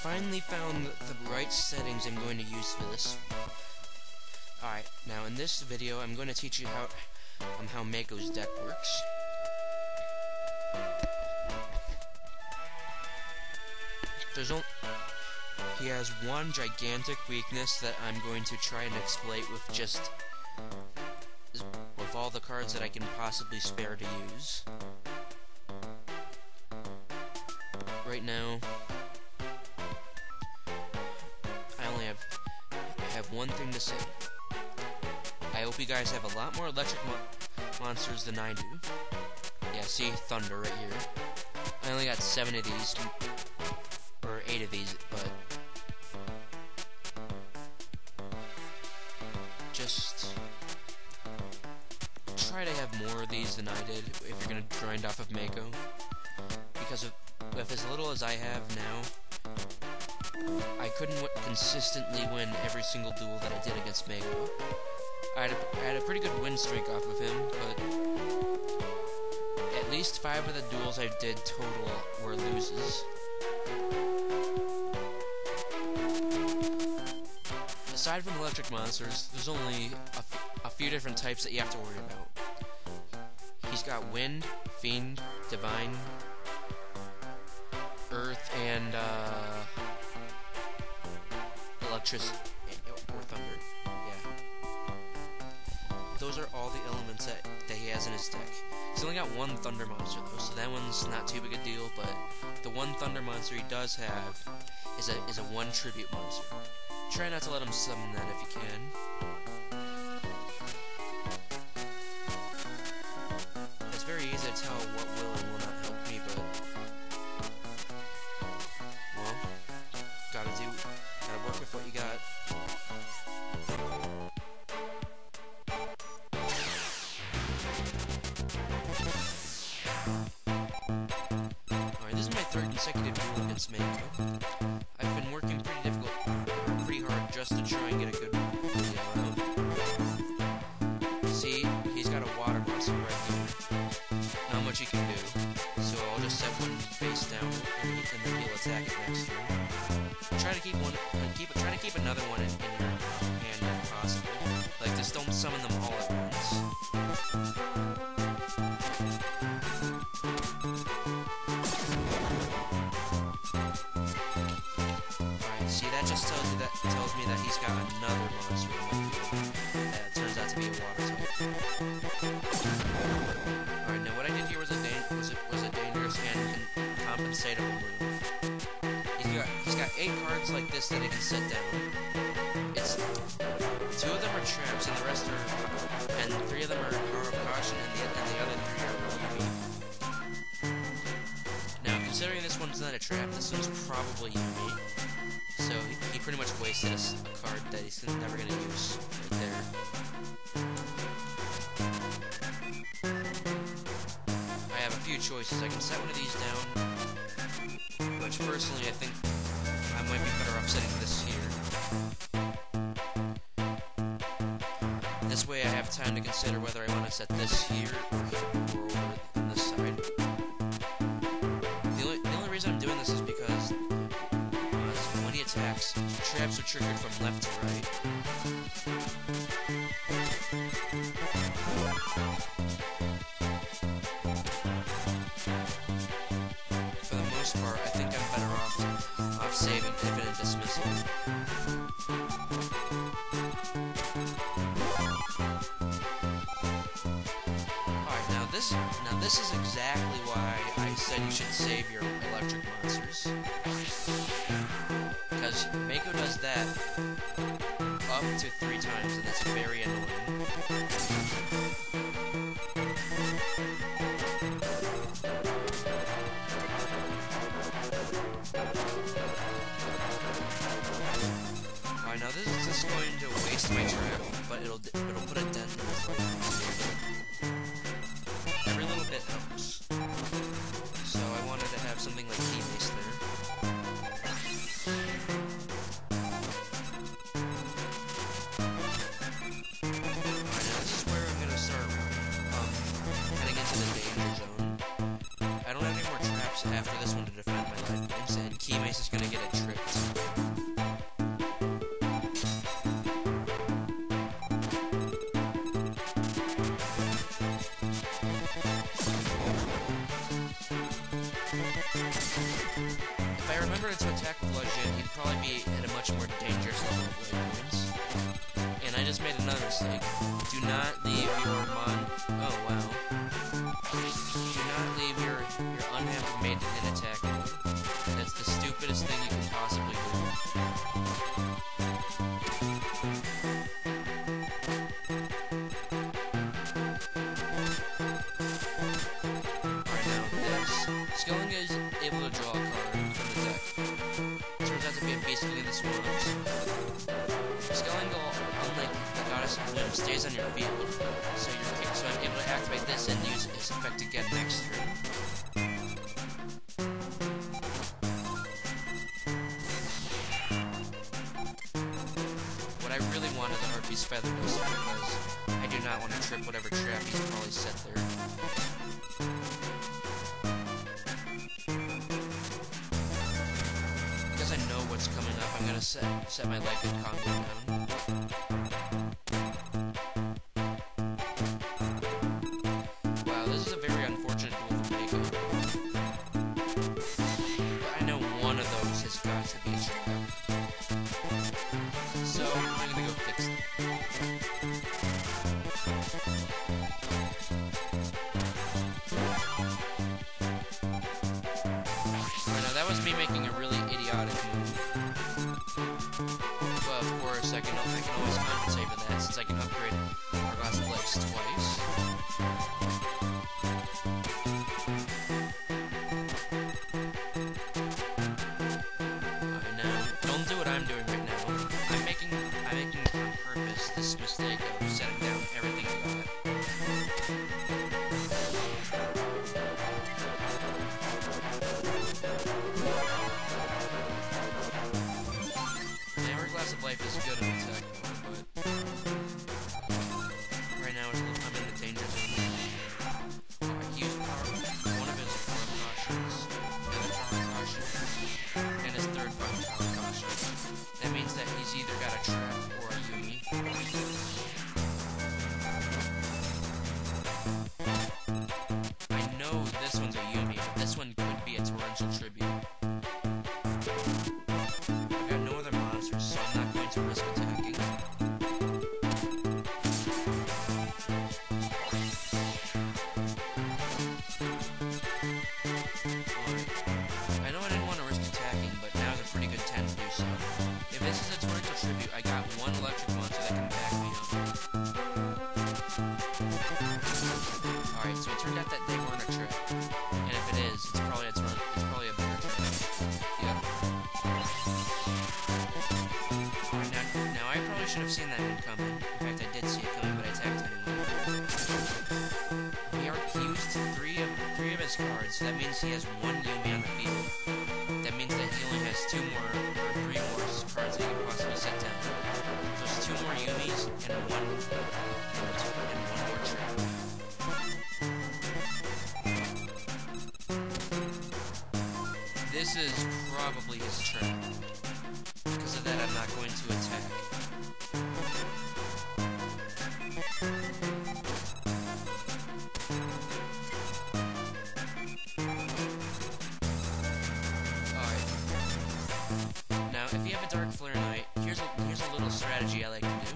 finally found the right settings I'm going to use for this. Alright, now in this video I'm going to teach you how Mako's deck works. He has one gigantic weakness that I'm going to try and exploit with all the cards that I can possibly spare to use. Right now, I only have one thing to say. I hope you guys have a lot more electric monsters than I do. Yeah, see, Thunder right here. I only got 7 of these, or 8 of these, but just try to have more of these than I did if you're gonna grind off of Mako. Because with as little as I have now, I couldn't consistently win every single duel that I did against Mako. I had a pretty good win streak off of him, but at least 5 of the duels I did total were loses. Aside from electric monsters, there's only a few different types that you have to worry about. He's got Wind, Fiend, Divine, Earth, and Electricity, or Thunder. Yeah. Those are all the elements that he has in his deck. He's only got one Thunder monster though, so that one's not too big a deal, but the one Thunder monster he does have is a 1 tribute monster. Try not to let him summon that if you can. It's very easy to tell what will and will not help me, but well, gotta work with what you got. Alright, this is my 3rd consecutive duel against Mako. I've been working pretty hard just to try and get a good deal out. See, he's got a water monster right here. Not much he can do, so I'll just set one face down and then he'll attack it next turn. Try to keep another one in your hand if possible. Like, just don't summon them all at once. Alright, see, that just tells me that he's got another monster that turns out to be a water type. Alright, now what I did here was a dangerous and compensatable move. He's got 8 cards like this that he can set down. 2 of them are traps, and the rest are, and 3 of them are Power of Caution, and the other 3 are unique. Now, considering this one's not a trap, this one's probably unique. So he pretty much wasted a card that he's never gonna use right there. I have a few choices. I can set one of these down, which personally I think I might be better off setting this here. This way I have time to consider whether I want to set this here or over on this side. The only reason I'm doing this is because when he attacks, traps are triggered from left to right. For the most part, I think I'm better off saving Infinite Dismissal. Now this is exactly why I said you should save your electric monsters. Because Mako does that up to 3 times, and that's very annoying. Alright, now this is just going to waste my trap, but it'll put a dent in it. Every little bit helps. So I wanted to have something like Key Mace there. Alright, now this is where I'm gonna start heading into the danger zone. I don't have any more traps after this one to defend my life points, and Key Mace is gonna get it tricked. probably be at a much more dangerous level of life points. And I just made another mistake. Do not leave your oh wow. Do not leave your unhappy mate in attack mode. That's the stupidest thing you can possibly do. Alright, now this. Skilling is able to draw a card from the deck. Turns out to be a beast king of the swamps. Skilling, unlike the goddess of wind, stays on your field. So I'm able to activate this and use its effect again next turn. What I really wanted the Harpy's Feather Dust because I do not want to trip whatever trap he's probably set there. Because I know what's coming up, I'm gonna set my life in combo down. Wow, this is a very unfortunate duel for mako. But I know one of those has got to be a trap. So I'm gonna go fix it. Alright, now that was me making a really idiotic move. But of course, I can always compensate for that since I can upgrade our last legs twice. Alright, now don't do what I'm doing right now. I'm making on purpose this mistake of setting down everything I got. Hourglass of Life is good in attack mode, but right now I'm in the danger zone. He used one of his power cautions, another power caution, and his third power caution. That means that he's either got a trap or a Yumi. I know this one's a Yumi, but this one could be a torrential tribute. So I'm not going to risk attacking. I know I didn't want to risk attacking, but now's a pretty good time to do so. If this is a torrential tribute, I got one electric monster that can back me up. Alright, so it turned out that they weren't a trap. And if it is, it's probably a better trap. Yep. Now I probably should have seen that one coming. In fact, I did see it coming, but I attacked anyway. He used three of his cards, so that means he has one Yumi on the field. That means that he only has three more cards that he can possibly set down. So it's 2 more Yumis and one more trap. This is probably his trap. Because of that, I'm not going to attack. Alright. Now, if you have a Dark Flare Knight, here's a little strategy I like to do.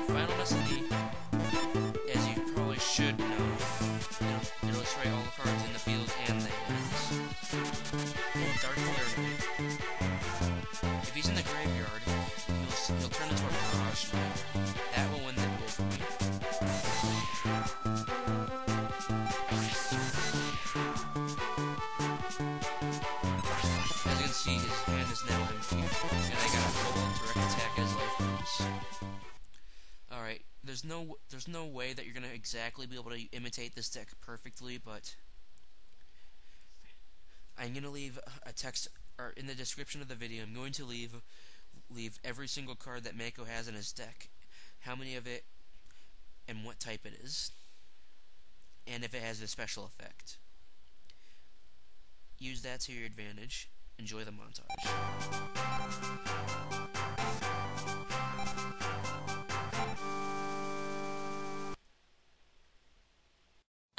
Final Destiny, as you probably should know, it'll destroy all the cards in the field and the hands. And Dark Flare Knight, if he's in the graveyard, he'll turn into a Mirage Knight. That will win the duel for me. As you can see, his hand is now empty, and I got a full direct attack as life points. Alright, there's no way that you're gonna exactly be able to imitate this deck perfectly, but I'm gonna leave a text or in the description of the video. I'm going to leave every single card that Mako has in his deck, how many of it, and what type it is, and if it has a special effect. Use that to your advantage. Enjoy the montage. "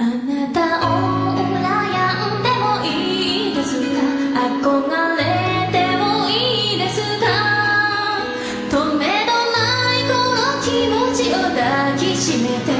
あなたを羨んでめて